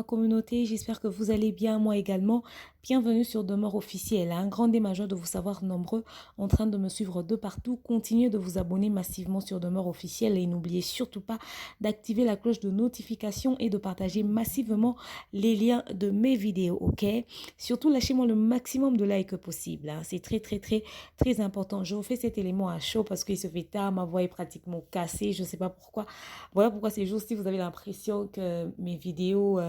ma communauté, j'espère que vous allez bien, moi également. Bienvenue sur Demeure officielle. Un grand démajeur de vous savoir nombreux en train de me suivre de partout. Continuez de vous abonner massivement sur Demeure officielle et n'oubliez surtout pas d'activer la cloche de notification et de partager massivement les liens de mes vidéos, ok? Surtout, lâchez-moi le maximum de likes possible, hein. C'est très important. Je vous fais cet élément à chaud parce qu'il se fait tard, ma voix est pratiquement cassée, je ne sais pas pourquoi. Voilà pourquoi ces jours-ci, vous avez l'impression que mes vidéos,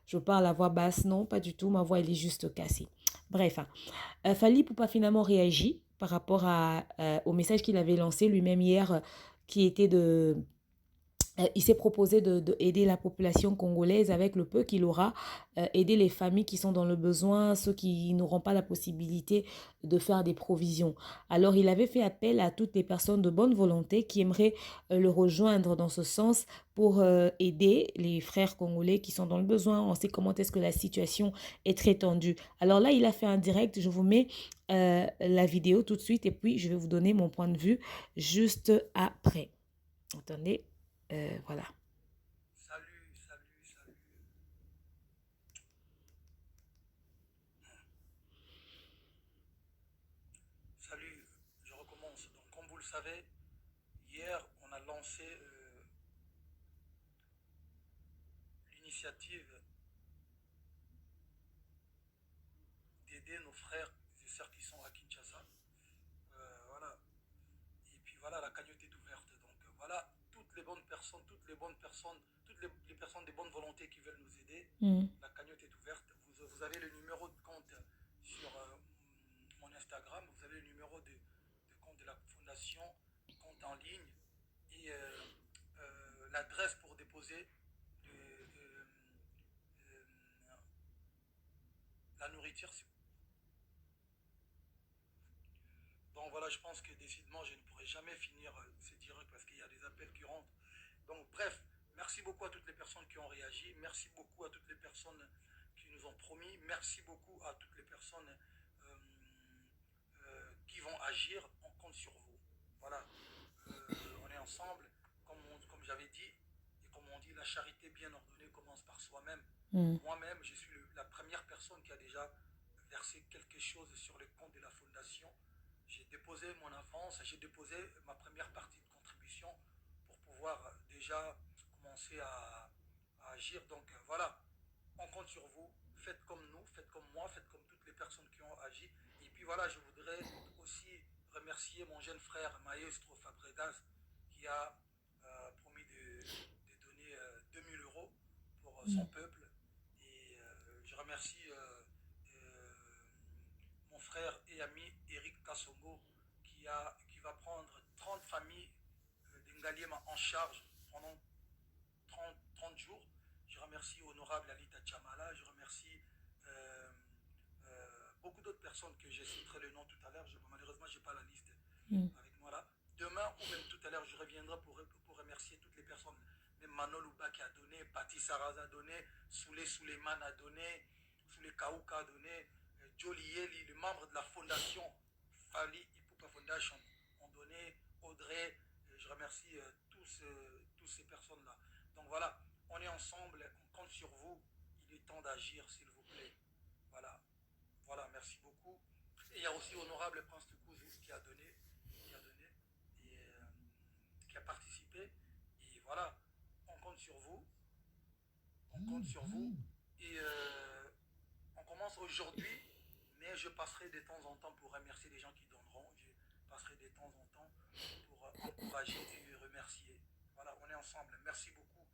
je parle à voix basse. Non, pas du tout. Ma voix, elle est juste cassée. Bref, hein. Fally Poupa finalement réagit par rapport au message qu'il avait lancé lui-même hier, qui était de il s'est proposé d'aider la population congolaise avec le peu qu'il aura, aider les familles qui sont dans le besoin, ceux qui n'auront pas la possibilité de faire des provisions. Alors, il avait fait appel à toutes les personnes de bonne volonté qui aimeraient le rejoindre dans ce sens pour aider les frères congolais qui sont dans le besoin. On sait comment est-ce que la situation est très tendue. Alors là, il a fait un direct. Je vous mets la vidéo tout de suite et puis je vais vous donner mon point de vue juste après. Attendez. Voilà. Salut, salut, salut. Salut, je recommence. Donc, comme vous le savez, hier, on a lancé l'initiative d'aider nos frères et sœurs qui sont à Kinshasa. Voilà. Et puis voilà, la cagnotte est ouverte. Donc voilà, toutes les bonnes personnes, les personnes de bonne volonté qui veulent nous aider, Mm. la cagnotte est ouverte. Vous avez le numéro de compte sur mon Instagram, vous avez le numéro de compte de la fondation, compte en ligne et l'adresse pour déposer euh, la nourriture. Donc voilà, je pense que décidément, je ne pourrai jamais finir ces directs parce qu'il y a des appels qui rentrent. Donc bref, merci beaucoup à toutes les personnes qui ont réagi. Merci beaucoup à toutes les personnes qui nous ont promis. Merci beaucoup à toutes les personnes qui vont agir. On compte sur vous. Voilà, on est ensemble. Comme j'avais dit, et comme on dit, la charité bien ordonnée commence par soi-même. Mm. Moi-même, je suis la première personne qui a déjà versé quelque chose sur le compte de la fondation. J'ai déposé mon avance, j'ai déposé ma première partie de contribution pour pouvoir déjà commencer à agir. Donc voilà, on compte sur vous. Faites comme nous, faites comme moi, faites comme toutes les personnes qui ont agi. Et puis voilà, je voudrais aussi remercier mon jeune frère Maestro Fabregas qui a promis de donner 2000 euros pour son Mm. peuple. Et je remercie mon frère et ami Eric Kassongo qui va prendre 30 familles d'Ingaliema en charge pendant 30 jours. Je remercie Honorable Alita Chamala, je remercie beaucoup d'autres personnes que je citerai le nom tout à l'heure. Malheureusement, je n'ai pas la liste Mm. avec moi là. Demain ou même tout à l'heure, je reviendrai pour remercier toutes les personnes. Même Manol Ouba qui a donné, Patti Saraz a donné, Souley Suleiman a donné, Souley Kaouka a donné, Joli Yeli, le membre de la fondation Fali Ipupa Foundation ont donné, Audrey, je remercie tous ces personnes-là. Donc voilà, on est ensemble, on compte sur vous. Il est temps d'agir, s'il vous plaît. Voilà, voilà, merci beaucoup. Et il y a aussi Honorable Prince de Couzis qui a donné et qui a participé. Et voilà, on compte sur vous, on compte sur vous. Et on commence aujourd'hui, mais je passerai de temps en temps pour remercier les gens qui donneront. Je passerai de temps en temps pour encourager et remercier. Voilà, on est ensemble. Merci beaucoup.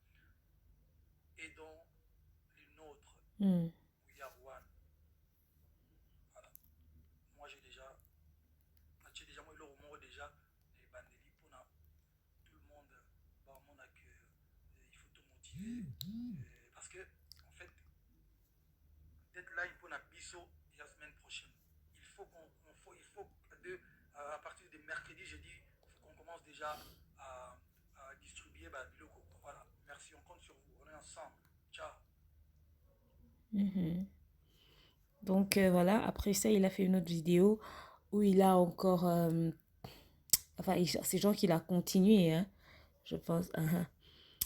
Aidons les nôtres. Mm. We are one. Voilà. Moi j'ai déjà moi le roman déjà les bandeli pour tout le monde bon mon que il faut te motiver parce que en fait deadline pour la biso la semaine prochaine. Il faut à partir de mercredi jeudi il faut qu'on commence déjà à distribuer bah, voilà. Merci, on compte sur vous. On est ensemble. Ciao. Mhm. Donc voilà, après ça, il a fait une autre vidéo où il a encore... c'est genre qu'il a continué, hein, je pense.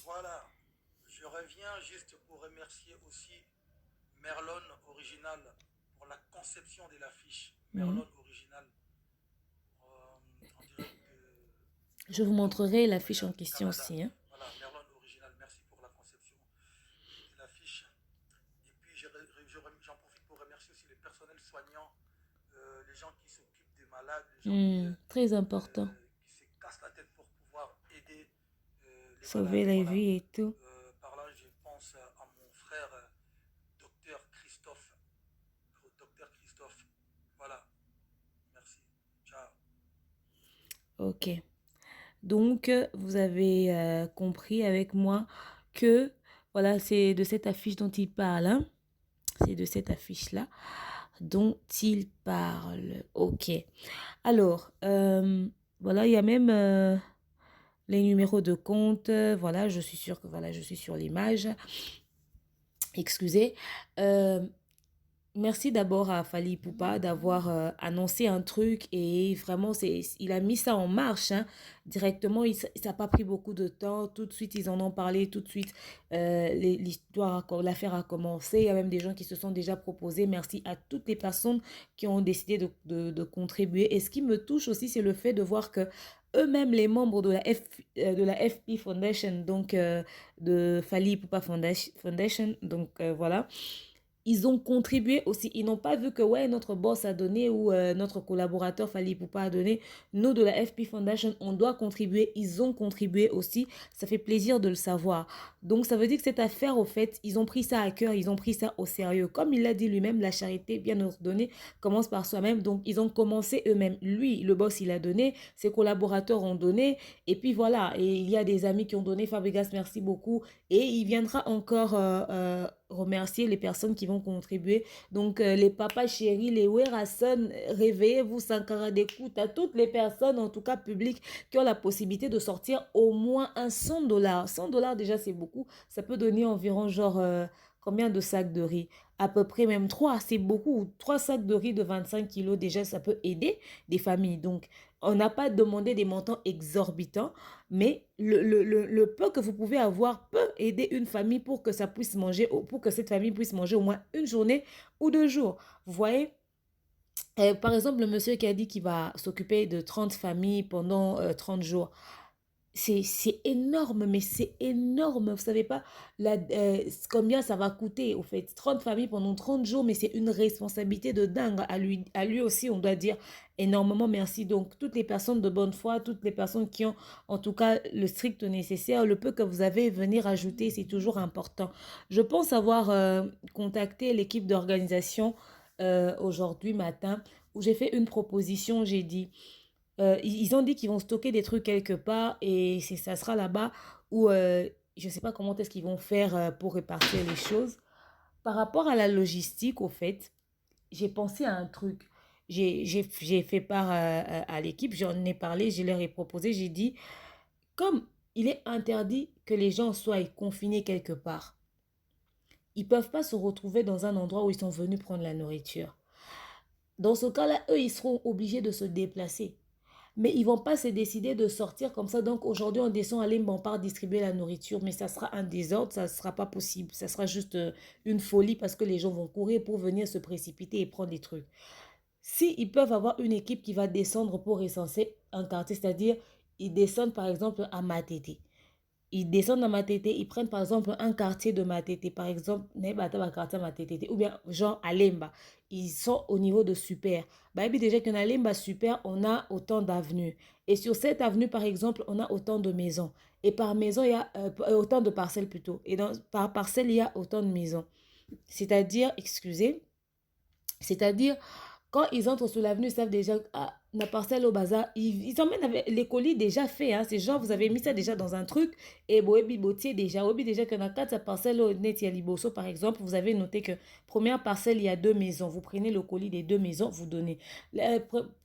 Voilà. Je viens juste pour remercier aussi Merlon Original pour la conception de l'affiche. Mhm. Merlon Original, on dirait que Je vous Toronto, montrerai l'affiche Montréal, en question Canada. aussi, hein. Voilà, Merlon Original, merci pour la conception de l'affiche. Et puis j'en profite pour remercier aussi les personnels soignants, les gens qui s'occupent des malades, les gens Très important. qui se cassent la tête pour pouvoir aider les Sauver malades. la Voilà. vie et tout. Par là, je pense à mon frère, docteur Christophe. Docteur Christophe. Voilà. Merci. Ciao. Ok. Donc, vous avez compris avec moi que, voilà, c'est de cette affiche dont il parle, hein. C'est de cette affiche-là dont il parle. Ok. Alors, voilà, il y a même les numéros de compte. Voilà, je suis sûre que voilà, je suis sur l'image. Excusez. Merci d'abord à Fally Ipupa d'avoir annoncé un truc et vraiment, il a mis ça en marche, hein, directement. Ça n'a pas pris beaucoup de temps. Tout de suite, ils en ont parlé. Tout de suite, l'affaire a commencé. Il y a même des gens qui se sont déjà proposés. Merci à toutes les personnes qui ont décidé de contribuer. Et ce qui me touche aussi, c'est le fait de voir que eux-mêmes, les membres de la FP Foundation, donc de Fally Ipupa Foundation, donc voilà, ils ont contribué aussi. Ils n'ont pas vu que ouais, notre boss a donné ou notre collaborateur Fally Ipupa a donné. Nous, de la FP Foundation, on doit contribuer. Ils ont contribué aussi. Ça fait plaisir de le savoir. Donc, ça veut dire que cette affaire, au fait, ils ont pris ça à cœur. Ils ont pris ça au sérieux. Comme il l'a dit lui-même, la charité bien ordonnée commence par soi-même. Donc, ils ont commencé eux-mêmes. Lui, le boss, il a donné. Ses collaborateurs ont donné. Et puis voilà. Et il y a des amis qui ont donné. Fabregas, merci beaucoup. Et il viendra encore remercier les personnes qui vont contribuer. Donc, les papas chéris, les Werason, réveillez-vous, Sankara d'écoute à toutes les personnes, en tout cas publiques, qui ont la possibilité de sortir au moins un 100 dollars. 100 dollars, déjà, c'est beaucoup. Ça peut donner environ, genre, combien de sacs de riz? À peu près même 3, c'est beaucoup. 3 sacs de riz de 25 kilos, déjà, ça peut aider des familles. Donc, on n'a pas demandé des montants exorbitants, mais le peu que vous pouvez avoir peut aider une famille pour que ça puisse manger, pour que cette famille puisse manger au moins une journée ou 2 jours. Vous voyez? Par exemple, le monsieur qui a dit qu'il va s'occuper de 30 familles pendant 30 jours. C'est énorme, mais c'est énorme. Vous savez pas combien ça va coûter, au fait. 30 familles pendant 30 jours, mais c'est une responsabilité de dingue. À lui aussi, on doit dire énormément merci. Donc, toutes les personnes de bonne foi, toutes les personnes qui ont, en tout cas, le strict nécessaire, le peu que vous avez, venir ajouter, c'est toujours important. Je pense avoir contacté l'équipe d'organisation aujourd'hui matin, où j'ai fait une proposition, j'ai dit... ils ont dit qu'ils vont stocker des trucs quelque part et ça sera là-bas où je ne sais pas comment est-ce qu'ils vont faire pour répartir les choses. Par rapport à la logistique, au fait, j'ai pensé à un truc. J'ai fait part à l'équipe, j'en ai parlé, je leur ai proposé, j'ai dit, comme il est interdit que les gens soient confinés quelque part, ils ne peuvent pas se retrouver dans un endroit où ils sont venus prendre la nourriture. Dans ce cas-là, eux, ils seront obligés de se déplacer. Mais ils ne vont pas se décider de sortir comme ça. Donc aujourd'hui, on descend à Limbe, on part distribuer la nourriture. Mais ça sera un désordre, ça ne sera pas possible. Ça sera juste une folie parce que les gens vont courir pour venir se précipiter et prendre des trucs. Si ils peuvent avoir une équipe qui va descendre pour recenser un quartier, c'est-à-dire ils descendent par exemple à Matete. Ils descendent à Matete, ils prennent par exemple un quartier de Matete, par exemple, ou bien genre à Lemba. Ils sont au niveau de Super. Bah, et puis déjà qu'en a Lemba Super, on a autant d'avenues. Et sur cette avenue, par exemple, on a autant de maisons. Et par maison, il y a autant de parcelles plutôt. Et par parcelle, il y a autant de maisons. C'est-à-dire, excusez, c'est-à-dire quand ils entrent sur l'avenue, ils savent déjà, ah, la parcelle au bazar, ils emmènent avec les colis déjà faits. Hein. C'est genre, vous avez mis ça déjà dans un truc, et boebi botier déjà. Obi déjà qu'on a 4 parcelles au net, il y a Liboso, par exemple, vous avez noté que première parcelle, il y a 2 maisons. Vous prenez le colis des 2 maisons, vous donnez. La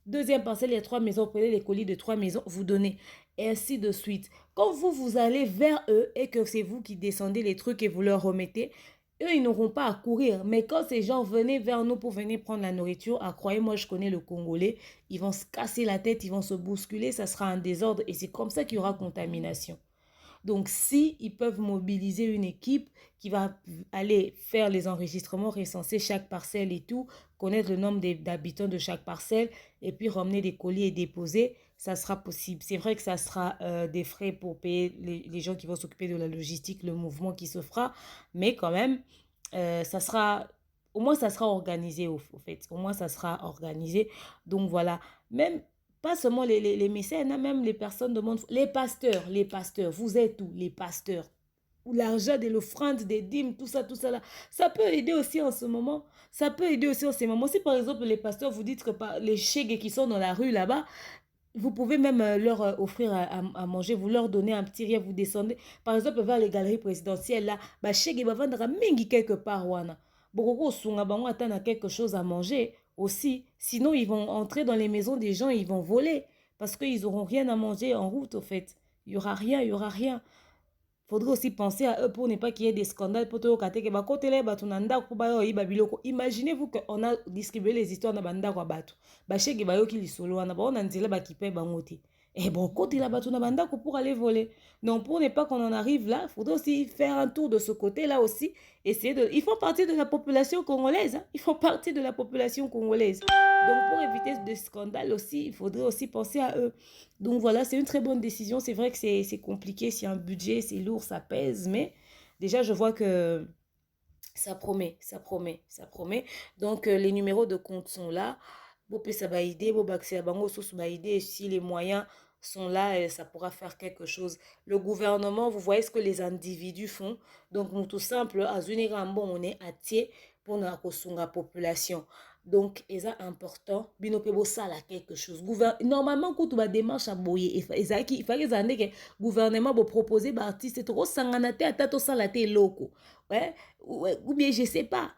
deuxième parcelle, il y a 3 maisons, vous prenez les colis de 3 maisons, vous donnez. Et ainsi de suite. Quand vous allez vers eux et que c'est vous qui descendez les trucs et vous leur remettez, eux, ils n'auront pas à courir. Mais quand ces gens venaient vers nous pour venir prendre la nourriture, ah, croyez-moi, je connais le Congolais, ils vont se casser la tête, ils vont se bousculer, ça sera un désordre et c'est comme ça qu'il y aura contamination. Donc, si ils peuvent mobiliser une équipe qui va aller faire les enregistrements, recenser chaque parcelle et tout, connaître le nombre d'habitants de chaque parcelle, et puis ramener des colis et déposer, ça sera possible. C'est vrai que ça sera des frais pour payer les gens qui vont s'occuper de la logistique, le mouvement qui se fera, mais quand même, ça sera, au moins ça sera organisé au fait. Au moins ça sera organisé. Donc voilà, même pas seulement les mécènes, hein, même les personnes de monde, les pasteurs, vous êtes où les pasteurs? L'argent de l'offrande, des dîmes, tout ça là, ça peut aider aussi en ce moment. Ça peut aider aussi en ce moment. Si par exemple les pasteurs vous dites que les chègues qui sont dans la rue là-bas, vous pouvez même leur offrir à manger, vous leur donnez un petit rien, vous descendez. Par exemple, vers les galeries présidentielles, là, bah, chèque, va vendre mingi quelque part, wana. Beaucoup sont attendre quelque chose à manger aussi. Sinon, ils vont entrer dans les maisons des gens, ils vont voler. Parce qu'ils n'auront rien à manger en route, au fait. Il n'y aura rien, il n'y aura rien. Faudrait aussi penser à eux pour ne pas qu'il y ait des scandales. Imaginez-vous qu'on a distribué les histoires de banda kwa batu. Bachege bayoki lisolo wana ba on anzela ba kipe bangote. Et bon, côté la batu na banda pour aller voler. Donc pour ne pas qu'on en arrive là, il faudrait aussi faire un tour de ce côté-là aussi. Essayer de. Ils font partie de la population congolaise. Hein. Ils font partie de la population congolaise. Donc pour éviter des scandales aussi, il faudrait aussi penser à eux. Donc voilà, c'est une très bonne décision. C'est vrai que c'est compliqué, c'est un budget, c'est lourd, ça pèse, mais déjà je vois que ça promet, ça promet, ça promet. Donc les numéros de compte sont là. Bopé ça va aider, Bobaxé Bango sous va aider. Si les moyens sont là, ça pourra faire quelque chose. Le gouvernement, vous voyez ce que les individus font. Donc nous tout simple, à Zunigambo, on est attié pour la population. Donc, c'est important. Binopebo ça là quelque chose. Normalement, quand tu vas démarche à boyer, il fallait que le gouvernement va proposer bah artiste trop sanganate à tato salate loco. Ouais, ou bien je sais pas.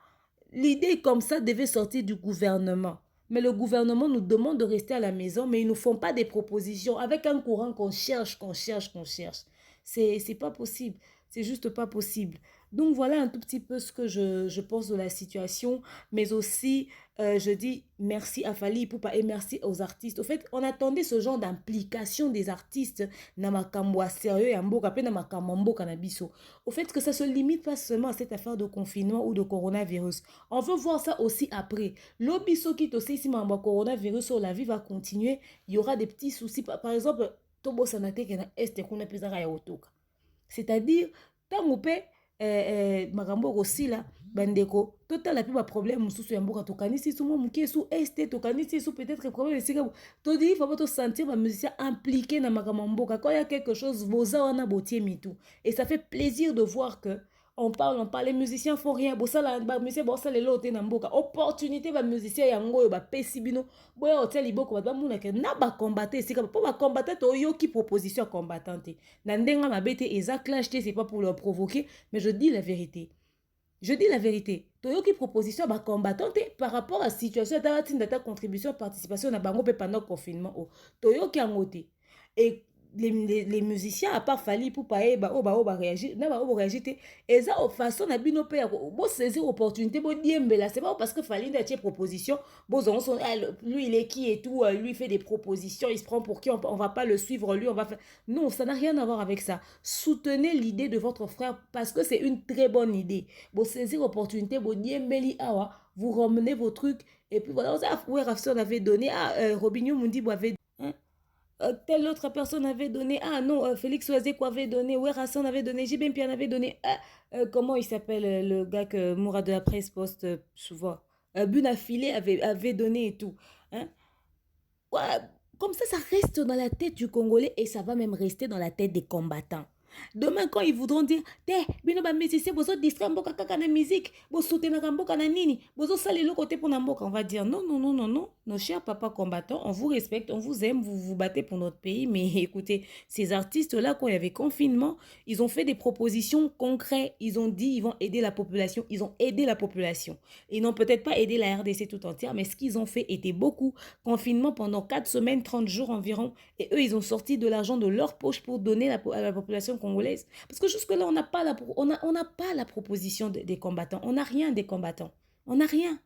L'idée comme ça devait sortir du gouvernement. Mais le gouvernement nous demande de rester à la maison, mais ils ne nous font pas des propositions avec un courant qu'on cherche, qu'on cherche, qu'on cherche. C'est pas possible. C'est juste pas possible. Donc voilà un tout petit peu ce que je pense de la situation, mais aussi je dis merci à Fally Ipupa et merci aux artistes. Au fait, on attendait ce genre d'implication des artistes na makambo sérieux et mboka pe na makambo mboka na biso. Au fait que ça se limite pas seulement à cette affaire de confinement ou de coronavirus. On veut voir ça aussi après. L'obiso qui aussi si mambo coronavirus la vie va continuer, il y aura des petits soucis par exemple tobo sanate que na est kuna pezaka ya otoka. C'est-à-dire tant pe makambo aussi là bandeko totala pe ba problème mususu ya mboka tokanisi sumo muke su este tokanisi su peut-être problème esika to dit il faut pas sentir ba musicien impliqué na makambo mboka quand il y a quelque chose boza wana botie mitu et ça fait plaisir de voir que on parle, les musiciens font rien. Bosala, ba musicien bossa le lote na mboka. Opportunité ba musicien yango yo ba pesi bino. Boya hotel iboko ba muna ke na ba combattre c'est comme pour ba combattre to yo qui proposition combattante. Na ndenga mabete eza clash c'est pas pour leur provoquer, mais je dis la vérité. Je dis la vérité. Toyoki proposition ba combattante par rapport à la situation de ta contribution participation na bango pe pendant confinement. Toyoki angote. Et les musiciens à part Fally pour pas réagir na ba réagir et ça façon na bino pe bo saisir opportunité bo diembela c'est pas parce que Fally a une proposition bon lui il est qui et tout lui fait des propositions il se prend pour qui on va pas le suivre lui on va faire non ça n'a rien à voir avec ça soutenez l'idée de votre frère parce que c'est une très bonne idée bo saisir opportunité bo diembeli awa vous ramenez vos trucs et puis voilà on avait donné à Robinho Mundi avait telle autre personne avait donné, ah non, Félix Oazeko avait donné, ouais, Rassan avait donné, Jibin Pian avait donné, comment il s'appelle le gars que Mourad de la presse poste souvent, Bunafilé avait donné et tout. Hein? Ouais, comme ça reste dans la tête du Congolais et ça va même rester dans la tête des combattants. Demain, quand ils voudront dire, bino ba musicien, bozo distraire mboka kaka na musique, bo soutenir mboka na nini, bozo sali le côté pour na mboka, on va dire non, non, non, non, non, nos chers papas combattants, on vous respecte, on vous aime, vous vous battez pour notre pays, mais écoutez, ces artistes-là, quand il y avait confinement, ils ont fait des propositions concrètes, ils ont dit, ils vont aider la population, ils ont aidé la population. Ils n'ont peut-être pas aidé la RDC tout entière, mais ce qu'ils ont fait était beaucoup. Confinement pendant 4 semaines, 30 jours environ, et eux, ils ont sorti de l'argent de leur poche pour donner à la population congolaise. Parce que jusque-là, on n'a pas, pas la proposition des combattants. On n'a rien des combattants. On n'a rien.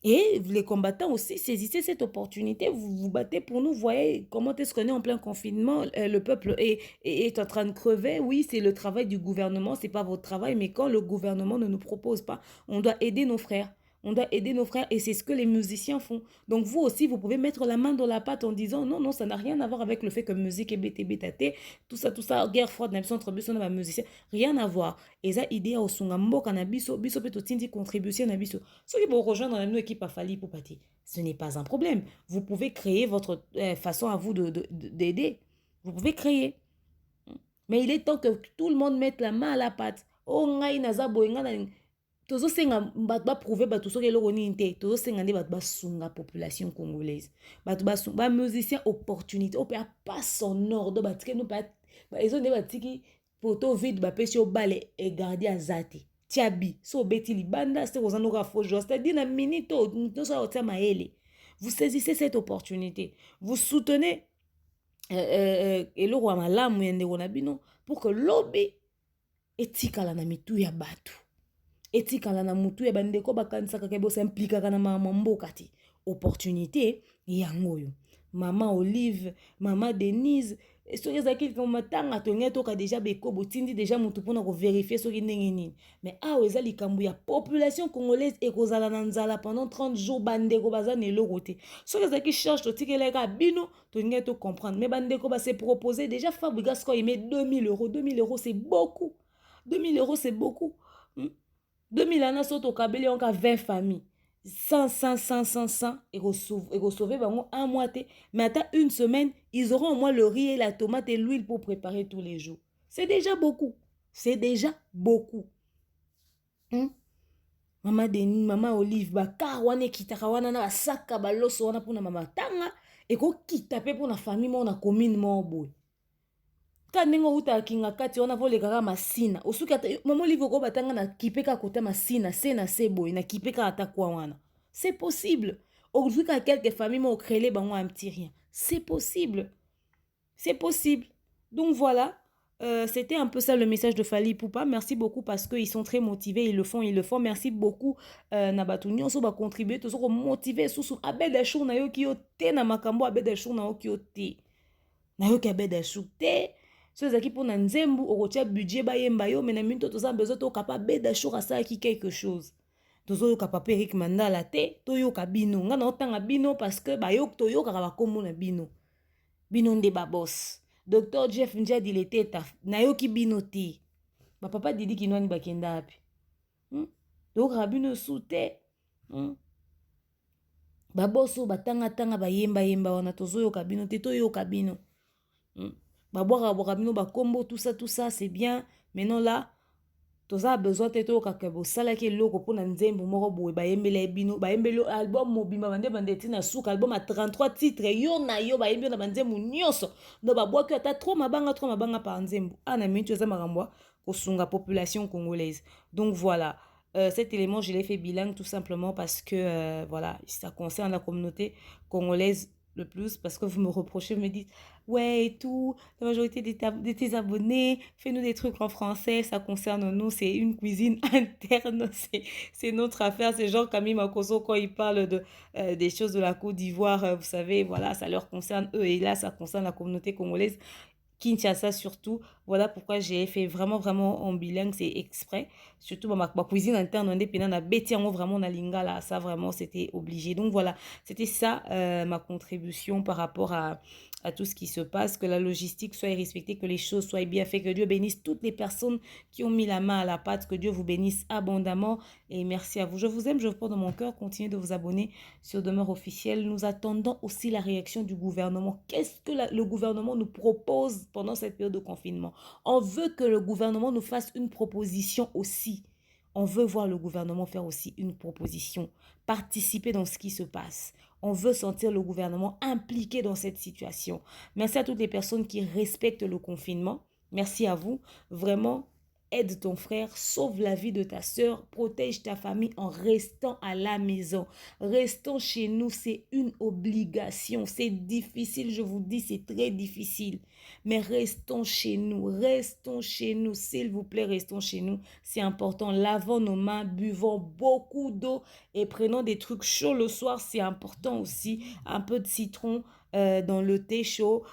Et les combattants aussi, saisissez cette opportunité, vous vous battez pour nous, voyez comment est-ce qu'on est en plein confinement, le peuple est en train de crever. Oui, c'est le travail du gouvernement, c'est pas votre travail, mais quand le gouvernement ne nous propose pas, on doit aider nos frères. On doit aider nos frères et c'est ce que les musiciens font. Donc vous aussi, vous pouvez mettre la main dans la pâte en disant non, non, ça n'a rien à voir avec le fait que musique est BTB, tout ça, guerre froide, même entre biso na musicien, rien à voir. Et ça, idée au sunga mboka na biso, biso peut tindi contribution na biso. Ceux qui vont rejoindre une équipe à Fali pour partir, ce n'est pas un problème. Vous pouvez créer votre façon à vous d'aider. Vous pouvez créer. Mais il est temps que tout le monde mette la main à la pâte. Oh, ngai naza boyenga na tozo senga ba prouver ba tout so keloko ni inte. Tozo senga ne ba sunga population congolaise. Ba musicien opportunité. Ope pas sonore do ba tike no pa ba ezo ne ba tiki poto vide ba pesi o bale e garder azati. Tiabi, so beti libanda, c'est aux anoka fojo. C'est-à-dire na minito, nous sommes au maele. Vous saisissez cette opportunité. Vous soutenez et le roi malamu yende wonabino pour que lobby etikala na mitu ya batu. Etikala na mutu ya bandeko bakanisaka ke bo s'impliquera na mama mboka ti. Opportunité yangoyo. Maman Olive, maman Denise, soki ezalaki matanga tongai toka déjà beko botindi déjà mutu mpona kovérifier soki ndenge nini. Mais awa eza likambo ya population congolaise ekozala na nzala pendant 30 jours bandeko baza na eloko te. Soki ezalaki charge totikelaka bino tongai to comprendre. Mais bandeko ba se proposer déjà Fabregas quand il met 2000 euros. 2000 euros c'est beaucoup. 2000 euros c'est beaucoup. 2000 ans soto kabeli onka 20 familles. 100, et sauver un mois. Mais attends une semaine, ils auront au moins le riz et la tomate et l'huile pour préparer tous les jours. C'est déjà beaucoup. C'est déjà beaucoup. Maman Denis, maman Olive, bakar wane kitaka wana na basaka baloso wana pona mama tanga et ko kitape pona famille mo na commune mo boy. Ka ndenge uta kinga kati wana volekaka masina osuki ata mama Olive ko batanga na kipeka kota masina se na se boy na kipeka ata kwa wana. C'est possible. Aujourd'hui, qu'à quelques familles m'ont créé ben un petit rien. C'est possible. C'est possible. Donc voilà. C'était un peu ça le message de Fally Ipupa. Merci beaucoup parce qu'ils sont très motivés. Ils le font, ils le font. Merci beaucoup. Nabatuni, on va contribuer. Tous sont motivés. Sous Abedachou, na yo ki yo te na makambo Abedachou na yo ki yo te. Na yo ki Abedachou te. Ceux qui pour Nzembu, au retia budget ba yemba yo, mais na minto tous a besoin to capable Abedachou à ça qui quelque chose. Tozoyoka papa Eric Mandala te toyoka bino nga na otanga bino parce que bayok toyoka ka bakombo na bino bino nde ba boss Dr Jeff Njadi leteta na yoki bino te ba papa Didi Kinwani bakenda api toyoka bino su te ba boss batanga bayemba wana tozoyoka bino te toyoka bino ba bwaka bino bakombo tout ça c'est bien maintenant là toza besoin te to kaka bosalaki eloko mpona nzembo moko boye bayembela bino bayembeli album mobimba bande tina suka album a 33 titres yo na yo bayembi na banzembo nyonso ndo babwaki ata 3 mabanga par nzembo ana mintu eza makambo kosunga population congolaise. Donc voilà, cet élément je l'ai fait bilingue tout simplement parce que voilà, ça concerne la communauté congolaise le plus parce que vous me reprochez, vous me dites ouais et tout, la majorité de tes abonnés, fais-nous des trucs en français, ça concerne nous, c'est une cuisine interne, c'est notre affaire, c'est genre Camille Makoso quand il parle des choses de la Côte d'Ivoire, vous savez, voilà, ça leur concerne eux et là ça concerne la communauté congolaise. Kinshasa surtout, voilà pourquoi j'ai fait vraiment en bilingue, c'est exprès, surtout ma cuisine interne, on est pénal à Bétiango, vraiment na lingala, ça vraiment c'était obligé. Donc voilà, c'était ça ma contribution par rapport à tout ce qui se passe, que la logistique soit respectée, que les choses soient bien faites, que Dieu bénisse toutes les personnes qui ont mis la main à la pâte, que Dieu vous bénisse abondamment et merci à vous. Je vous aime, je vous porte dans mon cœur, continuez de vous abonner sur Demeure Officielle. Nous attendons aussi la réaction du gouvernement. Qu'est-ce que le gouvernement nous propose pendant cette période de confinement? On veut que le gouvernement nous fasse une proposition aussi. On veut voir le gouvernement faire aussi une proposition, participer dans ce qui se passe. On veut sentir le gouvernement impliqué dans cette situation. Merci à toutes les personnes qui respectent le confinement. Merci à vous. Vraiment, aide ton frère, sauve la vie de ta soeur, protège ta famille en restant à la maison. Restons chez nous, c'est une obligation. C'est difficile, je vous dis, c'est très difficile. Mais restons chez nous, s'il vous plaît, restons chez nous. C'est important, lavons nos mains, buvons beaucoup d'eau et prenons des trucs chauds le soir, c'est important aussi. Un peu de citron dans le thé chaud.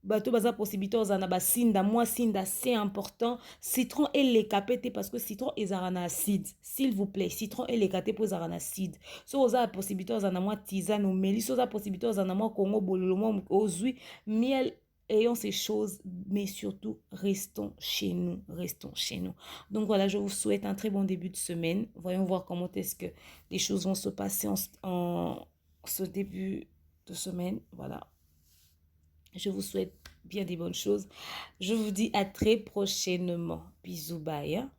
Bateau baza possibilité ozana ba sinda, moi sinda c'est important. Citron et les capete parce que citron ils ont un acide. S'il vous plaît, citron et les capete pour un acide. So oza possibilité ozana moi tisane ou meli, so oza possibilité ozana moi kongo bololo moi ozui miel. Ayons ces choses, mais surtout, restons chez nous, restons chez nous. Donc voilà, je vous souhaite un très bon début de semaine. Voyons voir comment est-ce que les choses vont se passer en ce début de semaine. Voilà. Je vous souhaite bien des bonnes choses. Je vous dis à très prochainement. Bisous, bye. Hein?